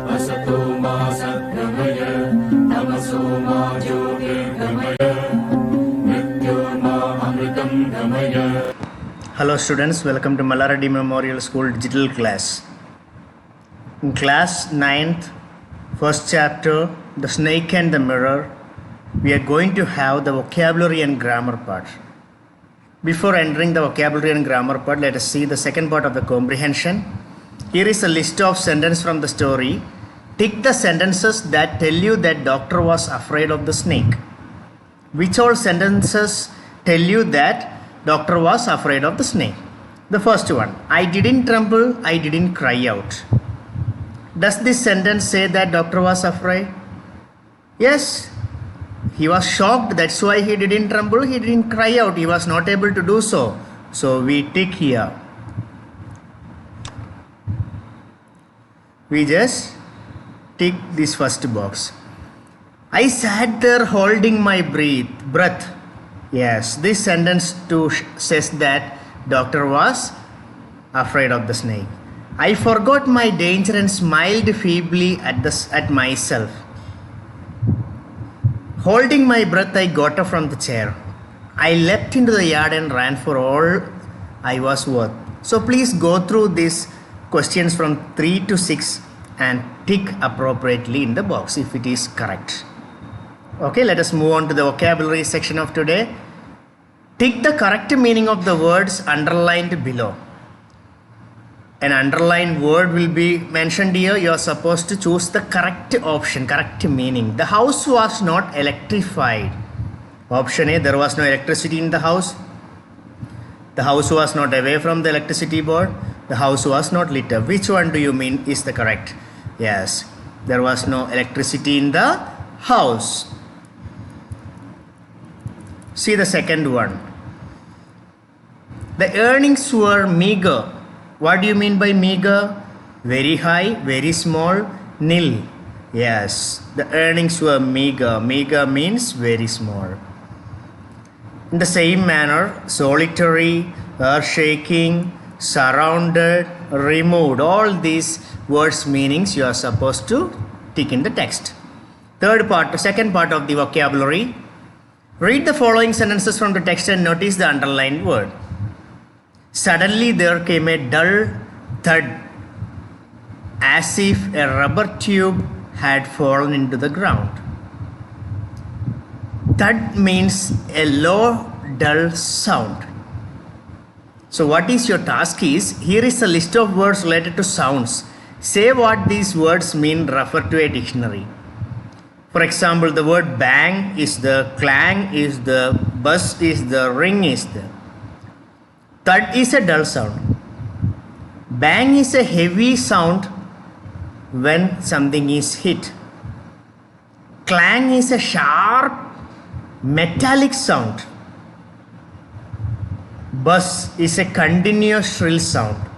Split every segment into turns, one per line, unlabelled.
असतो मा सद्गमय तमसो मा ज्योतिर्गमय मृत्योर्मा अमृतं गमय.
Hello students, welcome to Malaradi Memorial School digital class. In class 9th, first chapter, the snake and the mirror, we are going to have the vocabulary and grammar part. Before entering the vocabulary and grammar part, let us see the second part of the comprehension. Here is a list of sentences from the story. Tick the sentences that tell you that doctor was afraid of the snake. Which all sentences tell you that doctor was afraid of the snake? The first one, I didn't tremble, I didn't cry out. Does this sentence say that doctor was afraid? Yes. He was shocked, that's why he didn't tremble, he didn't cry out, he was not able to do so. So we tick here. We just tick this first box. I sat there holding my breath. Yes, this sentence too says that doctor was afraid of the snake. I forgot my danger and smiled feebly at myself. Holding my breath, I got up from the chair. I leapt into the yard and ran for all I was worth. So please go through these questions from 3 to 6 and tick appropriately in the box if it is correct. Okay, let us move on to the vocabulary section of today. Tick the correct meaning of the words underlined below. An underlined word will be mentioned here. You are supposed to choose the correct option, correct meaning. The house was not electrified. Option A, there was no electricity in the house. The house was not away from the electricity board. The house was not lit up. Which one do you mean is the correct? Yes, there was no electricity in the house. See the second one. The earnings were meager. What do you mean by meager? Very high, very small, nil. Yes, the earnings were meager. Meager means very small. In the same manner, solitary, earth shaking, surrounded, removed, all these words meanings you are supposed to tick in the text. Second part of the vocabulary. Read the following sentences from the text and notice the underlined word. Suddenly there came a dull thud, as if a rubber tube had fallen into the ground. Thud means a low, dull sound. So what is your task is, here is a list of words related to sounds. Say what these words mean, refer to a dictionary. For example, the word bang is the, clang is the, buzz is the, ring is the. Thud is a dull sound. Bang is a heavy sound when something is hit. Clang is a sharp metallic sound. Buzz is a continuous shrill sound.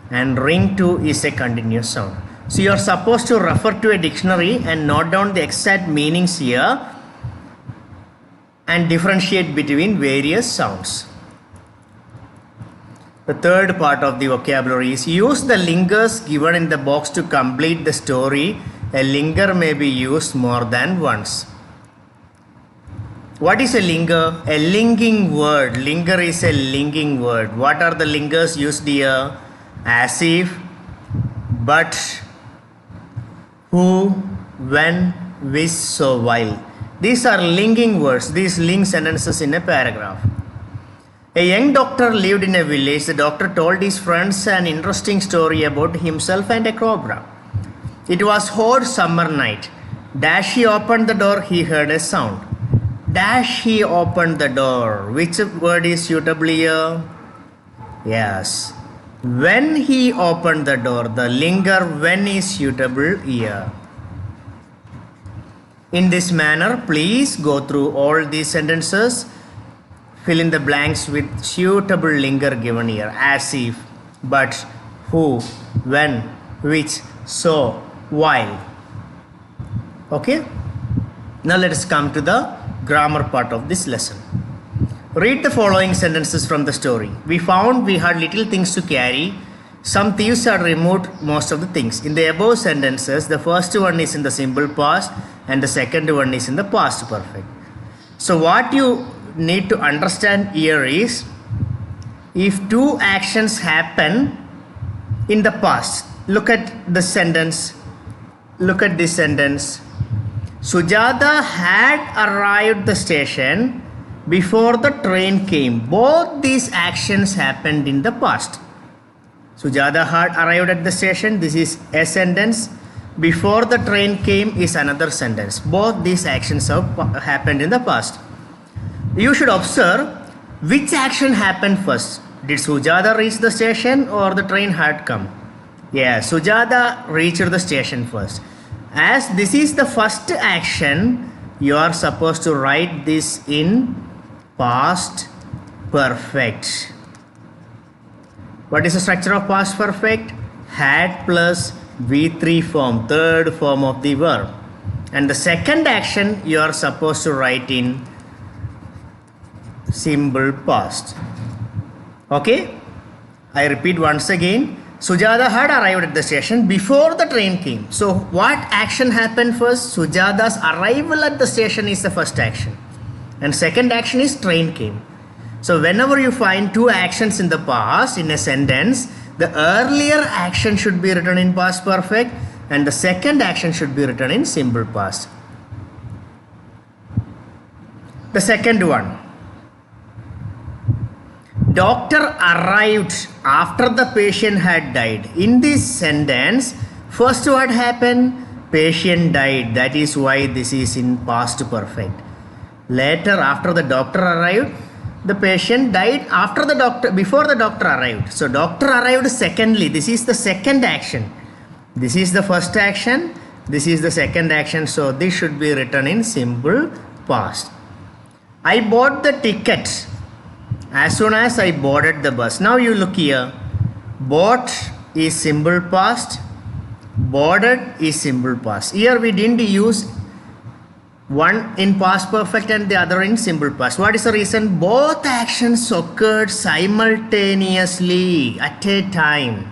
And ring too is a continuous sound. So you are supposed to refer to a dictionary and note down the exact meanings here and differentiate between various sounds. The third part of the vocabulary is use the lingers given in the box to complete the story. A linger may be used more than once. What is a linger? A linking word. Linger is a linking word. What are the lingers used here? As if, but, who, when, which, so, while. These are linking words. These link sentences in a paragraph. A young doctor lived in a village. The doctor told his friends an interesting story about himself and a cobra. It was hot summer night. Dash he opened the door, he heard a sound. Dash he opened the door. Which word is suitable here? Yes. When he opened the door, the linger when is suitable here. In this manner, please go through all these sentences. Fill in the blanks with suitable linger given here. As if, but, who, when, which, so, while. Okay? Now let us come to the grammar part of this lesson. Read the following sentences from the story. We found we had little things to carry. Some thieves had removed most of the things. In the above sentences, the first one is in the simple past and the second one is in the past perfect. So what you need to understand here is, if two actions happen in the past, look at the sentence, look at this sentence. Sujata had arrived at the station before the train came. Both these actions happened in the past. Sujata had arrived at the station, this is a sentence. Before the train came is another sentence. Both these actions have happened in the past. You should observe which action happened first. Did Sujata reach the station or the train had come? Yeah, Sujata reached the station first. As this is the first action, you are supposed to write this in past perfect. What is the structure of past perfect? Had plus V3 form, third form of the verb. And the second action you are supposed to write in simple past. Okay? I repeat once again. Sujata had arrived at the station before the train came. So what action happened first? Sujata's arrival at the station is the first action. And second action is train came. So whenever you find two actions in the past in a sentence, the earlier action should be written in past perfect and the second action should be written in simple past. The second one. Doctor arrived after the patient had died. In this sentence, first what happened? Patient died. That is why this is in past perfect. Later, after the doctor arrived, the patient died after the doctor, before the doctor arrived. So doctor arrived secondly. This is the second action. This is the first action. This is the second action. So this should be written in simple past. I bought the ticket as soon as I boarded the bus. Now you look here. Bought is simple past. Boarded is simple past. Here we didn't use one in past perfect and the other in simple past. What is the reason? Both actions occurred simultaneously at a time.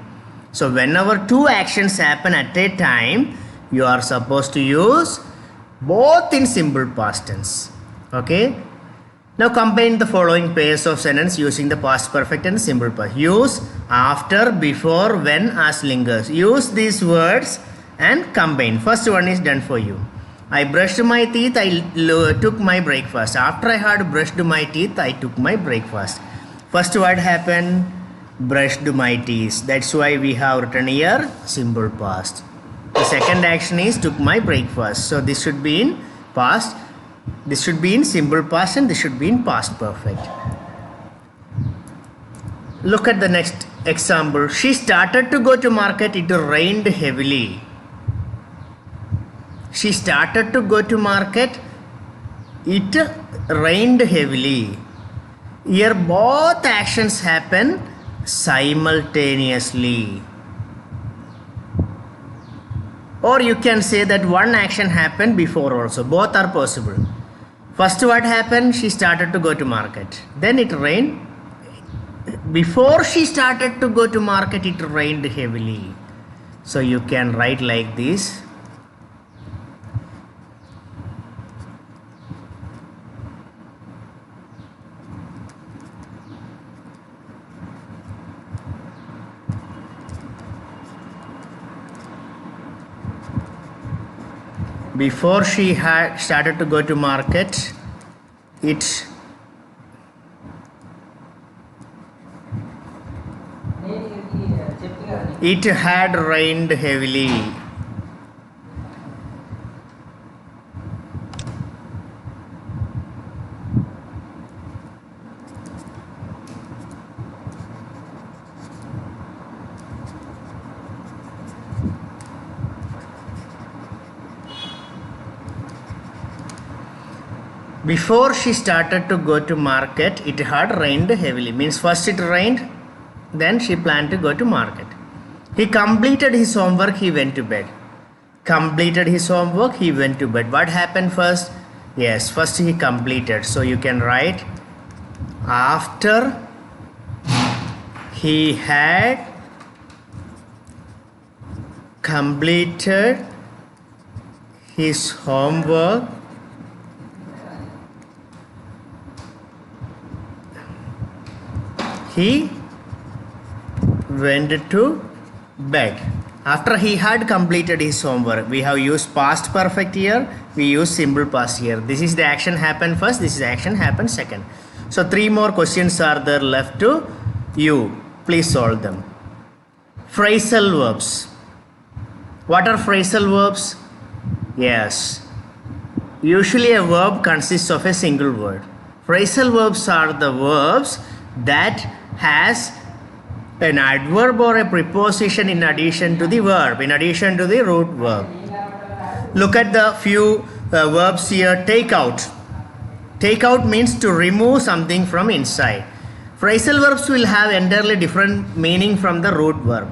So whenever two actions happen at a time, you are supposed to use both in simple past tense. Okay? Now combine the following pairs of sentence using the past perfect and simple past. Use after, before, when as linkers. Use these words and combine. First one is done for you. I brushed my teeth, I took my breakfast. After I had brushed my teeth, I took my breakfast. First what happened? Brushed my teeth. That's why we have written here simple past. The second action is took my breakfast. So this should be in past. This should be in simple past and this should be in past perfect. Look at the next example. She started to go to market. It rained heavily. She started to go to market. It rained heavily. Here both actions happen simultaneously. Or you can say that one action happened before also. Both are possible. First what happened? She started to go to market. Then it rained. Before she started to go to market, it rained heavily. So you can write like this. Before she had started to go to market, it had rained heavily. Before she started to go to market, it had rained heavily. Means first it rained, then she planned to go to market. He completed his homework, he went to bed. Completed his homework, he went to bed. What happened first? Yes, first he completed. So you can write after he had completed his homework he went to bed. After he had completed his homework, we have used past perfect here, we use simple past here. This is the action happened first, this is the action happened second. So 3 more questions are there left to you. Please solve them. Phrasal verbs. What are phrasal verbs? Yes. Usually a verb consists of a single word. Phrasal verbs are the verbs that has an adverb or a preposition in addition to the verb, in addition to the root verb. Look at the few verbs here. Take out. Take out means to remove something from inside. Phrasal verbs will have entirely different meaning from the root verb.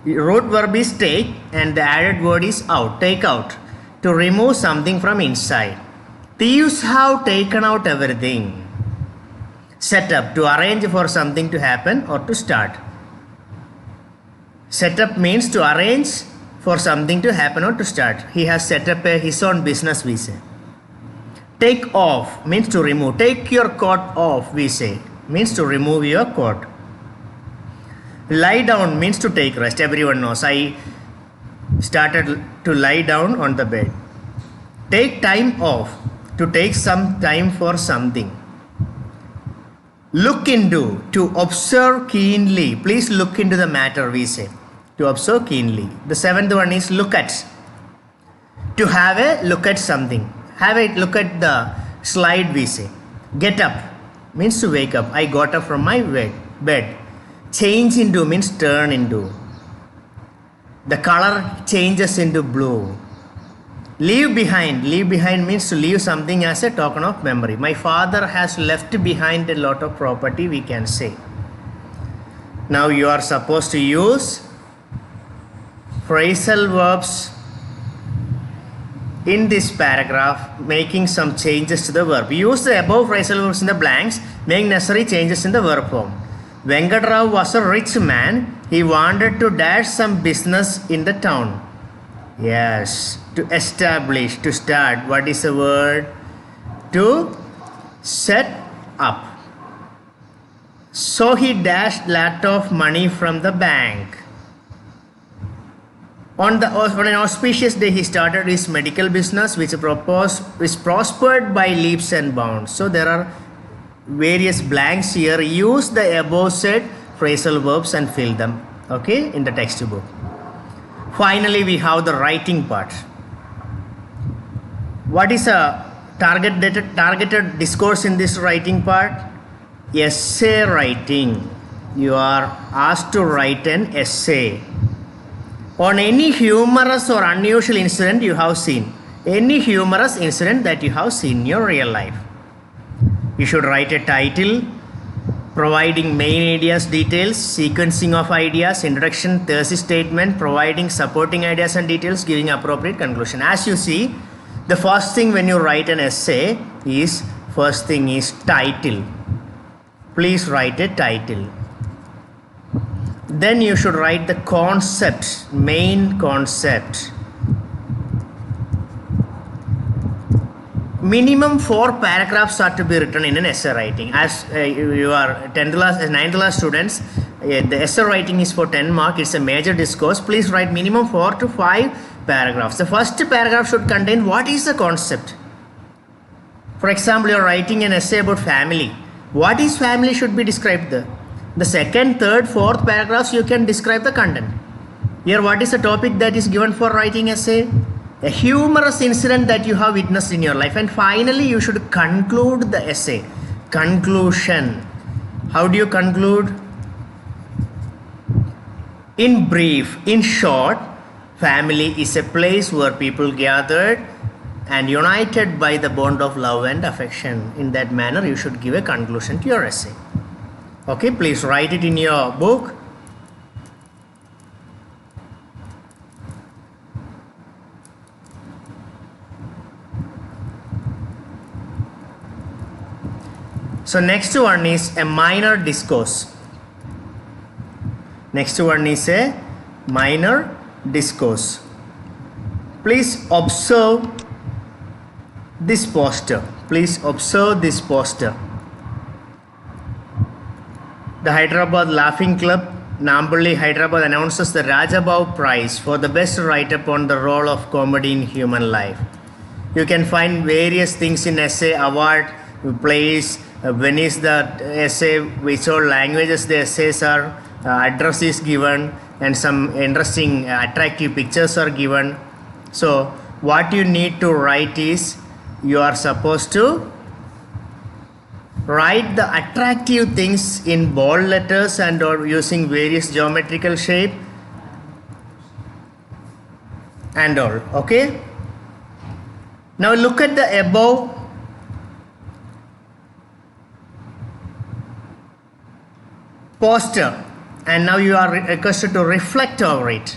Root verb is take and the added word is out. Take out. To remove something from inside. Thieves have taken out everything. Set up. To arrange for something to happen or to start. Set up means to arrange for something to happen or to start. He has set up his own business, we say. Take off means to remove. Take your coat off, we say. Means to remove your coat. Lie down means to take rest. Everyone knows. I started to lie down on the bed. Take time off. To take some time for something. Look into. To observe keenly. Please look into the matter, we say. To observe keenly. The 7th one is look at. To have a look at something. Have a look at the slide, we say. Get up means to wake up. I got up from my bed. Change into means turn into. The color changes into blue. Leave behind. Leave behind means to leave something as a token of memory. My father has left behind a lot of property, we can say. Now you are supposed to use phrasal verbs in this paragraph, making some changes to the verb. Use the above phrasal verbs in the blanks, make necessary changes in the verb form. Venkatrao was a rich man. He wanted to dash some business in the town. Yes. To establish, to start. What is the word? To set up. So he dashed lot of money from the bank. On an auspicious day, he started his medical business, which prospered by leaps and bounds. So there are various blanks here. Use the above said phrasal verbs and fill them, okay, in the textbook. Finally, we have the writing part. What is a targeted discourse in this writing part? Essay writing. You are asked to write an essay on any humorous or unusual incident you have seen. Any humorous incident that you have seen in your real life. You should write a title, providing main ideas, details, sequencing of ideas, introduction, thesis statement, providing supporting ideas and details, giving appropriate conclusion. As you see, the first thing when you write an essay is, first thing is title. Please write a title. Then you should write the concept, main concept. Minimum 4 paragraphs are to be written in an essay writing. As you are 10th class, 9th class students, the essay writing is for 10 marks. It's a major discourse. Please write minimum 4 to 5 paragraphs. The first paragraph should contain what is the concept. For example, you are writing an essay about family. What is family should be described there. The second, third, fourth paragraphs you can describe the content. Here, what is the topic that is given for writing essay? A humorous incident that you have witnessed in your life. And finally, you should conclude the essay. Conclusion. How do you conclude? In brief, in short, family is a place where people gathered and united by the bond of love and affection. In that manner, you should give a conclusion to your essay. Okay, please write it in your book. So next one is a minor discourse. Next one is a minor discourse. Please observe this poster. Please observe this poster. The Hyderabad Laughing Club, Nambulli, Hyderabad announces the Rajabhav Prize for the best write-up on the role of comedy in human life. You can find various things in essay, award, plays, when is the essay, which all languages the essays are, address is given, and some interesting attractive pictures are given. So what you need to write is, you are supposed to write the attractive things in bold letters and or using various geometrical shape and all. Okay, now look at the above poster, and now you are requested to reflect over it.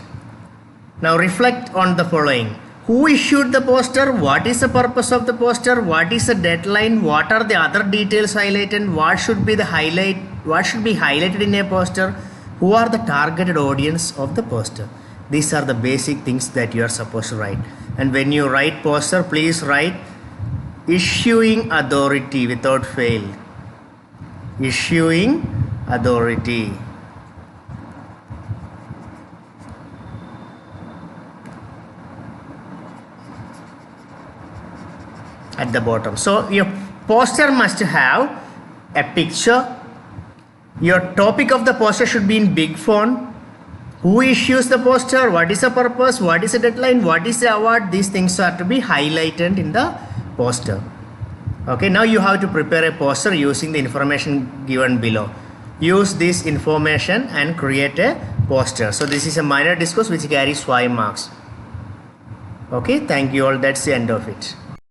Now reflect on the following. Who issued the poster? What is the purpose of the poster? What is the deadline? What are the other details highlighted? What should be the highlight? What should be highlighted in a poster? Who are the targeted audience of the poster? These are the basic things that you are supposed to write. And when you write poster, please write issuing authority without fail. Issuing authority. At the bottom. So your poster must have a picture. Your topic of the poster should be in big font. Who issues the poster? What is the purpose? What is the deadline? What is the award? These things are to be highlighted in the poster. Okay, now you have to prepare a poster using the information given below. Use this information and create a poster. So this is a minor discourse which carries 5 marks. Okay, thank you all. That's the end of it.